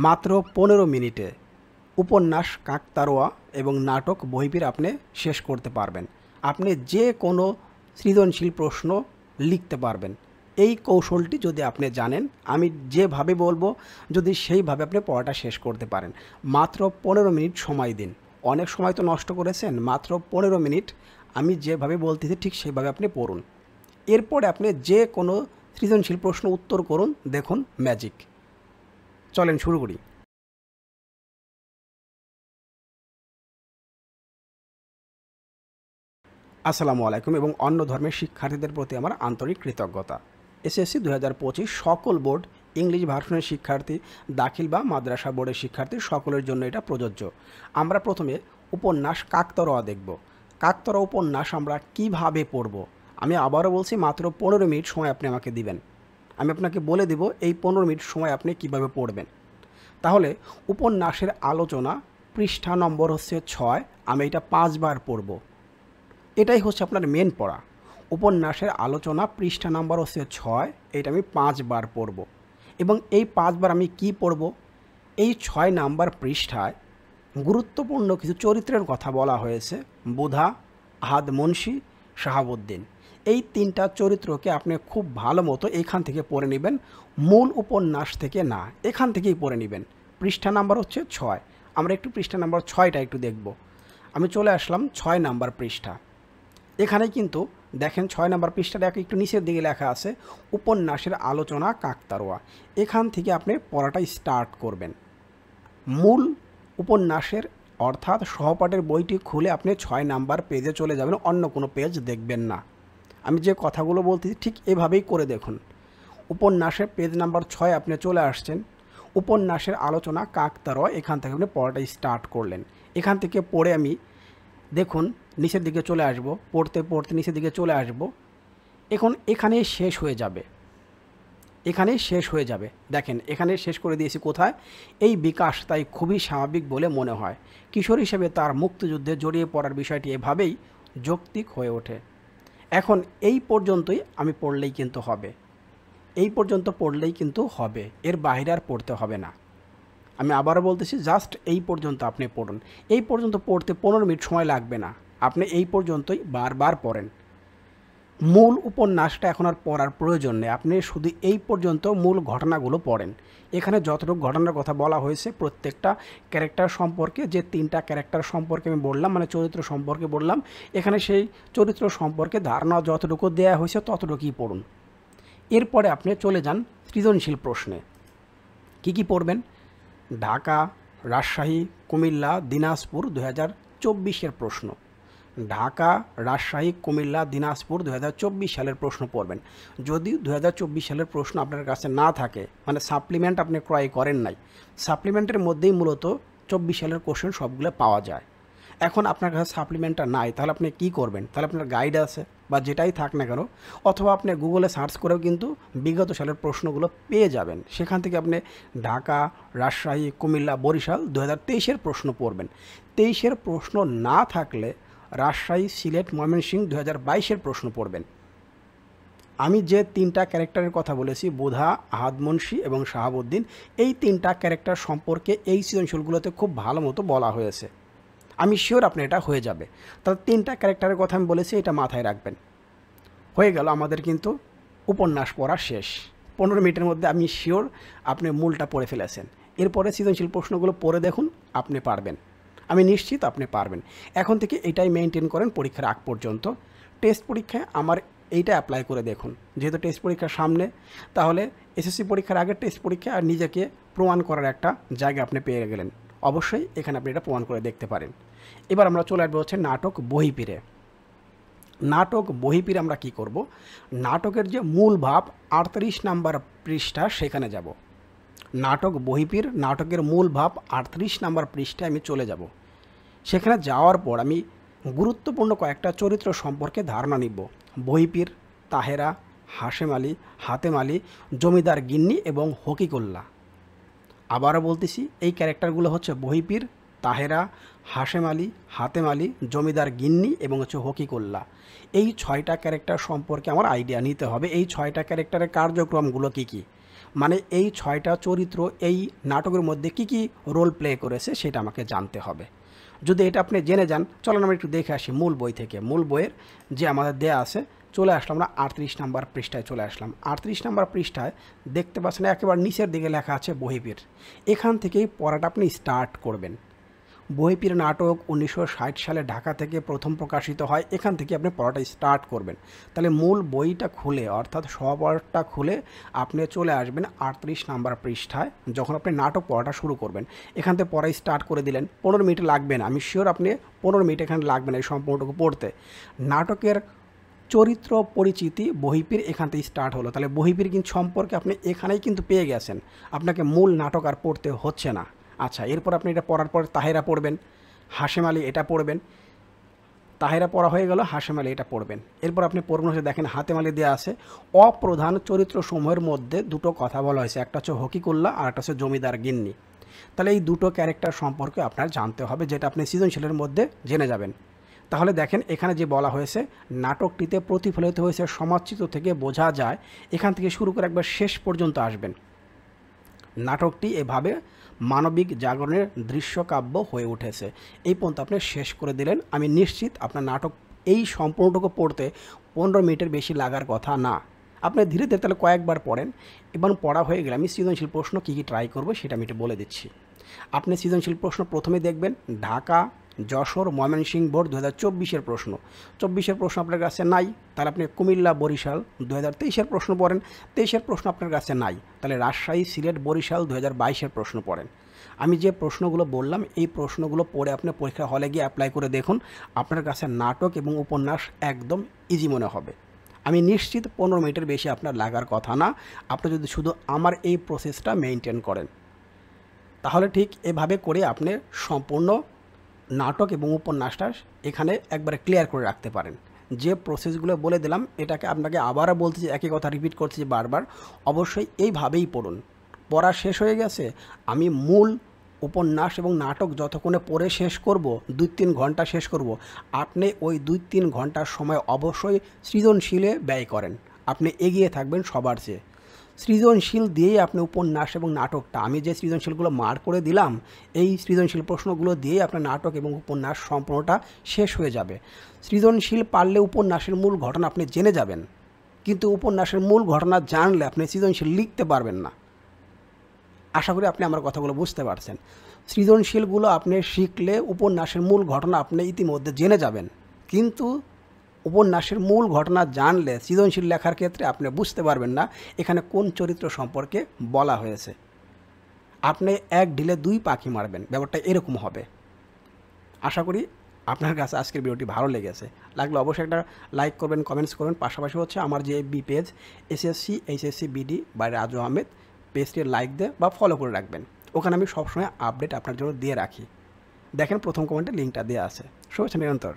মাত্র 15 মিনিটে উপন্যাস কাকতাড়ুয়া এবং নাটক বহিঃপীর আপনি শেষ করতে পারবেন। আপনি যে কোনো সৃজনশীল প্রশ্ন লিখতে পারবেন। এই কৌশলটি যদি আপনি জানেন, আমি যেভাবে বলবো যদি সেইভাবে আপনি পড়াটা শেষ করতে পারেন, মাত্র 15 মিনিট সময় দিন। অনেক সময় তো নষ্ট করেছেন, মাত্র 15 মিনিট আমি যেভাবে বলতেছি ঠিক সেইভাবে আপনি পড়ুন। এরপরে আপনি যে কোনো সৃজনশীল প্রশ্ন উত্তর করুন, দেখুন ম্যাজিক। চলেন শুরু করি। আসসালামু আলাইকুম এবং অন্য ধর্মের শিক্ষার্থীদের প্রতি আমার আন্তরিক কৃতজ্ঞতা। এসএসসি 2025 সকল বোর্ড, ইংলিশ ভার্সনের শিক্ষার্থী, দাখিল বা মাদ্রাসা বোর্ডের শিক্ষার্থী সকলের জন্য এটা প্রযোজ্য। আমরা প্রথমে উপন্যাস কাকতাড়ুয়া দেখব। কাকতাড়ুয়া উপন্যাস আমরা কিভাবে পড়ব, আমি আবারও বলছি, মাত্র 15 মিনিট সময় আপনি আমাকে দিবেন। আমি আপনাকে বলে দেব এই 15 মিনিট সময় আপনি কিভাবে পড়বেন। তাহলে উপন্যাসের আলোচনা পৃষ্ঠা নম্বর হচ্ছে 6, আমি এটা 5 বার পড়ব। এটাই হচ্ছে আপনার মেন পড়া। উপন্যাসের আলোচনা পৃষ্ঠা নাম্বার হচ্ছে 6, এটা আমি 5 বার পড়ব। এবং এই 5 বার আমি কি পড়ব, এই 6 নাম্বার পৃষ্ঠায় গুরুত্বপূর্ণ কিছু চরিত্রের কথা বলা হয়েছে। বুধা, আহাদ মুন্সি, শাহাবুদ্দিন, এই 3টা চরিত্রকে আপনি খুব ভালো মতো এখান থেকে পড়ে নেবেন, মূল উপন্যাস থেকে না, এখান থেকেই পড়ে নেবেন। পৃষ্ঠা নাম্বার হচ্ছে 6, আমরা একটু পৃষ্ঠা নাম্বার 6টা একটু দেখব। আমি চলে আসলাম 6 নাম্বার পৃষ্ঠা। এখানে কিন্তু দেখেন 6 নাম্বার পৃষ্ঠাটা একটু নিচের দিকে লেখা আছে উপন্যাসের আলোচনা কাকতাড়ুয়া। এখান থেকে আপনি পড়াটা স্টার্ট করবেন। মূল উপন্যাসের অর্থাৎ সহপাঠের বইটি খুলে আপনি 6 নাম্বার পেজে চলে যাবেন, অন্য কোনো পেজ দেখবেন না। আমি যে কথাগুলো বলতেছি ঠিক এভাবেই করে দেখুন। উপন্যাসের পেজ নাম্বার 6 আপনি চলে আসছেন, উপন্যাসের আলোচনা কাকতাড়ুয়া, এখান থেকে আপনি পড়াটা স্টার্ট করলেন। এখান থেকে পড়ে আমি দেখুন নিচের দিকে চলে আসব, পড়তে পড়তে নিচের দিকে চলে আসব। এখন এখানে শেষ হয়ে যাবে, এখানে শেষ হয়ে যাবে। দেখেন এখানে শেষ করে দিয়েছি কোথায়, এই বিকাশ তাই খুবই স্বাভাবিক বলে মনে হয়। কিশোর হিসেবে তার মুক্তিযুদ্ধে জড়িয়ে পড়ার বিষয়টি এভাবেই যৌক্তিক হয়ে ওঠে। এখন এই পর্যন্তই আমি পড়লেই কিন্তু হবে, এই পর্যন্ত পড়লেই কিন্তু হবে, এর বাইরে আর পড়তে হবে না। আমি আবারও বলতেছি, জাস্ট এই পর্যন্ত আপনি পড়ুন। এই পর্যন্ত পড়তে 15 মিনিট সময় লাগবে না, আপনি এই পর্যন্তই বারবার পড়েন। মূল উপন্যাসটা এখন আর পড়ার প্রয়োজন নেই, আপনি শুধু এই পর্যন্ত মূল ঘটনাগুলো পড়েন। এখানে যতটুকু ঘটনার কথা বলা হয়েছে প্রত্যেকটা ক্যারেক্টার সম্পর্কে, যে 3টা ক্যারেক্টার সম্পর্কে আমি বললাম, মানে চরিত্র সম্পর্কে বললাম, এখানে সেই চরিত্র সম্পর্কে ধারণা যতটুকু দেয়া হয়েছে ততটুকুই পড়ুন। এরপরে আপনি চলে যান সৃজনশীল প্রশ্নে। কি পড়বেন, ঢাকা, রাজশাহী, কুমিল্লা, দিনাজপুর 2024-এর প্রশ্ন। ঢাকা, রাজশাহী, কুমিল্লা, দিনাজপুর 2024 সালের প্রশ্ন পড়বেন। যদি 2024 সালের প্রশ্ন আপনার কাছে না থাকে, মানে সাপ্লিমেন্ট আপনি ক্রয় করেন নাই, সাপ্লিমেন্টের মধ্যেই মূলত 24 সালের কোশ্চেন সবগুলো পাওয়া যায়। এখন আপনার কাছে সাপ্লিমেন্টটা নাই, তাহলে আপনি কি করবেন, তাহলে আপনার গাইড আছে বা যেটাই থাক না কেন, অথবা আপনি গুগলে সার্চ করেও কিন্তু বিগত সালের প্রশ্নগুলো পেয়ে যাবেন। সেখান থেকে আপনি ঢাকা, রাজশাহী, কুমিল্লা, বরিশাল 2023-এর প্রশ্ন পড়বেন। 23-এর প্রশ্ন না থাকলে রাজশাহী, সিলেট, ময়মনসিংহ 2022-এর প্রশ্ন পড়বেন। আমি যে 3টা ক্যারেক্টারের কথা বলেছি, বুধা, আহাদ মুন্সি এবং শাহাবুদ্দিন, এই 3টা ক্যারেক্টার সম্পর্কে এই সৃজনশীলগুলোতে খুব ভালো মতো বলা হয়েছে। আমি শিওর আপনি এটা হয়ে যাবে। তাহলে 3টা ক্যারেক্টারের কথা আমি বলেছি, এটা মাথায় রাখবেন। হয়ে গেল আমাদের কিন্তু উপন্যাস পড়া শেষ। 15 মিনিটের মধ্যে আমি শিওর আপনি মূলটা পড়ে ফেলেছেন। এরপরে সৃজনশীল প্রশ্নগুলো পড়ে দেখুন, আপনি পারবেন, আমি নিশ্চিত আপনি পারবেন। এখন থেকে এটাই মেনটেন করেন পরীক্ষার আগ পর্যন্ত। টেস্ট পরীক্ষায় আমার এইটা অ্যাপ্লাই করে দেখুন, যেহেতু টেস্ট পরীক্ষার সামনে, তাহলে এসএসসি পরীক্ষার আগে টেস্ট পরীক্ষা আর নিজেকে প্রমাণ করার একটা জায়গা আপনি পেয়ে গেলেন। অবশ্যই এখানে আপনি এটা প্রমাণ করে দেখতে পারেন। এবার আমরা চলে আসবো হচ্ছে নাটক বহিঃপীরে। নাটক বহিঃপীরে আমরা কি করব, নাটকের যে মূল ভাব 38 নাম্বার পৃষ্ঠা সেখানে যাব। নাটক বহিঃপীর, নাটকের মূল ভাব 38 নাম্বার পৃষ্ঠায় আমি চলে যাব। সেখানে যাওয়ার পর আমি গুরুত্বপূর্ণ কয়েকটা চরিত্র সম্পর্কে ধারণা নিব। বহিঃপীর, তাহেরা, হাশেম আলী, হাতেম আলী, জমিদার গিন্নি এবং হকিকুল্লাহ। আবারও বলতেছি, এই ক্যারেক্টারগুলো হচ্ছে বহিঃপীর, তাহেরা, হাশেম আলী, হাতেম আলী, জমিদার গিন্নি এবং হচ্ছে হকিকুল্লাহ। এই 6টা ক্যারেক্টার সম্পর্কে আমার আইডিয়া নিতে হবে, এই 6টা ক্যারেক্টারের কার্যক্রমগুলো কী কী। মানে এই 6টা চরিত্র এই নাটকের মধ্যে কি কি রোল প্লে করেছে সেটা আমাকে জানতে হবে। যদি এটা আপনি জেনে যান, চলেন আমরা একটু দেখে আসি মূল বই থেকে। মূল বইয়ের যে আমাদের দেয়া আছে, চলে আসলাম আমরা 38 নাম্বার পৃষ্ঠায় চলে আসলাম। 38 নাম্বার পৃষ্ঠায় দেখতে পাচ্ছেন একেবারে নিচের দিকে লেখা আছে বহিঃপীর। এখান থেকেই পড়াটা আপনি স্টার্ট করবেন। বহিঃপীর নাটক 1960 সালে ঢাকা থেকে প্রথম প্রকাশিত হয়, এখান থেকে আপনি পড়াটা স্টার্ট করবেন। তাহলে মূল বইটা খুলে অর্থাৎ সপড়াটা খুলে আপনি চলে আসবেন 38 নাম্বার পৃষ্ঠায়। যখন আপনি নাটক পড়াটা শুরু করবেন, এখান থেকে পড়া স্টার্ট করে দিলেন। 15 মিনিট লাগবে না, আমি শিওর আপনি 15 মিনিট এখানে লাগবে না এই সম্পূর্ণটুকু পড়তে। নাটকের চরিত্র পরিচিতি বহিঃপীর এখান থেকে স্টার্ট হলো। তাহলে বহিঃপীর কিন্তু সম্পর্কে আপনি এখানেই কিন্তু পেয়ে গেছেন, আপনাকে মূল নাটক আর পড়তে হচ্ছে না। আচ্ছা, এরপর আপনি এটা পড়ার পর তাহেরা পড়বেন, হাশেম আলী এটা পড়বেন। তাহেরা পড়া হয়ে গেল, হাশেম আলী এটা পড়বেন। এরপর আপনি পড়বেন হচ্ছে, দেখেন হাতেম আলী দেওয়া আছে। অপ্রধান চরিত্রসমূহের মধ্যে দুটো কথা বলা হয়েছে, একটা হচ্ছে হকিকুল্লাহ আর একটা হচ্ছে জমিদার গিন্নি। তাহলে এই দুটো ক্যারেক্টার সম্পর্কে আপনার জানতে হবে, যেটা আপনি সৃজনশীলের মধ্যে জেনে যাবেন। তাহলে দেখেন এখানে যে বলা হয়েছে, নাটকটিতে প্রতিফলিত হয়েছে সমাজচিত্র থেকে বোঝা যায়, এখান থেকে শুরু করে একবার শেষ পর্যন্ত আসবেন। নাটকটি এভাবে মানবিক জাগরণের দৃশ্যকাব্য হয়ে উঠেছে। এই পর্যন্ত আপনি শেষ করে দিলেন। আমি নিশ্চিত আপনার নাটক এই সম্পূর্ণটুকু পড়তে 15 মিনিটের বেশি লাগার কথা না। আপনি ধীরে ধীরে তাহলে কয়েকবার পড়েন। এবার পড়া হয়ে গেলে আমি সৃজনশীল প্রশ্ন কী কী ট্রাই করবো সেটা আমি একটু বলে দিচ্ছি। আপনি সৃজনশীল প্রশ্ন প্রথমে দেখবেন ঢাকা, যশোর, ময়মনসিংহ বোর্ড 2024-এর প্রশ্ন। 24-এর প্রশ্ন আপনার কাছে নাই, তাহলে আপনি কুমিল্লা, বরিশাল 2023-এর প্রশ্ন পড়েন। 23-এর প্রশ্ন আপনার কাছে নাই, তাহলে রাজশাহী, সিলেট, বরিশাল 2022-এর প্রশ্ন পড়েন। আমি যে প্রশ্নগুলো বললাম এই প্রশ্নগুলো পড়ে আপনি পরীক্ষা হলে গিয়ে অ্যাপ্লাই করে দেখুন, আপনার কাছে নাটক এবং উপন্যাস একদম ইজি মনে হবে। আমি নিশ্চিত 15 মিনিটের বেশি আপনার লাগার কথা না, আপনি যদি শুধু আমার এই প্রসেসটা মেনটেন করেন। তাহলে ঠিক এভাবে করে আপনি সম্পূর্ণ নাটক এবং উপন্যাসটা এখানে একবারে ক্লিয়ার করে রাখতে পারেন। যে প্রসেসগুলো বলে দিলাম এটাকে আপনাকে আবারও বলতেছি, একই কথা রিপিট করছি বারবার, অবশ্যই এইভাবেই পড়ুন। পড়া শেষ হয়ে গেছে, আমি মূল উপন্যাস এবং নাটক যতক্ষণে পড়ে শেষ করব, 2-3 ঘন্টা শেষ করব, আপনি ওই 2-3 ঘন্টার সময় অবশ্যই সৃজনশীলে ব্যয় করেন। আপনি এগিয়ে থাকবেন সবার চেয়ে। সৃজনশীল দিয়েই আপনি উপন্যাস এবং নাটকটা, আমি যে সৃজনশীলগুলো মার্ক করে দিলাম, এই সৃজনশীল প্রশ্নগুলো দিয়েই আপনার নাটক এবং উপন্যাস সম্পূর্ণটা শেষ হয়ে যাবে। সৃজনশীল পারলে উপন্যাসের মূল ঘটনা আপনি জেনে যাবেন, কিন্তু উপন্যাসের মূল ঘটনা জানলে আপনি সৃজনশীল লিখতে পারবেন না। আশা করি আপনি আমার কথাগুলো বুঝতে পারছেন। সৃজনশীলগুলো আপনি শিখলে উপন্যাসের মূল ঘটনা আপনি ইতিমধ্যে জেনে যাবেন, কিন্তু উপন্যাসের মূল ঘটনা জানলে সৃজনশীল লেখার ক্ষেত্রে আপনি বুঝতে পারবেন না এখানে কোন চরিত্র সম্পর্কে বলা হয়েছে। আপনি এক ঢিলে 2 পাখি মারবেন, ব্যাপারটা এরকম হবে। আশা করি আপনার কাছে আজকের ভিডিওটি ভালো লেগেছে। লাগলে অবশ্যই একটা লাইক করবেন, কমেন্টস করবেন। পাশাপাশি হচ্ছে আমার যে FB page SSC HSC BD by Raju Ahmed, পেজটি লাইক দিয়ে বা ফলো করে রাখবেন। ওখানে আমি সবসময় আপডেট আপনার জন্য দিয়ে রাখি। দেখেন প্রথম কমেন্টে লিঙ্কটা দেওয়া আছে। শুভেচ্ছা নিরন্তর।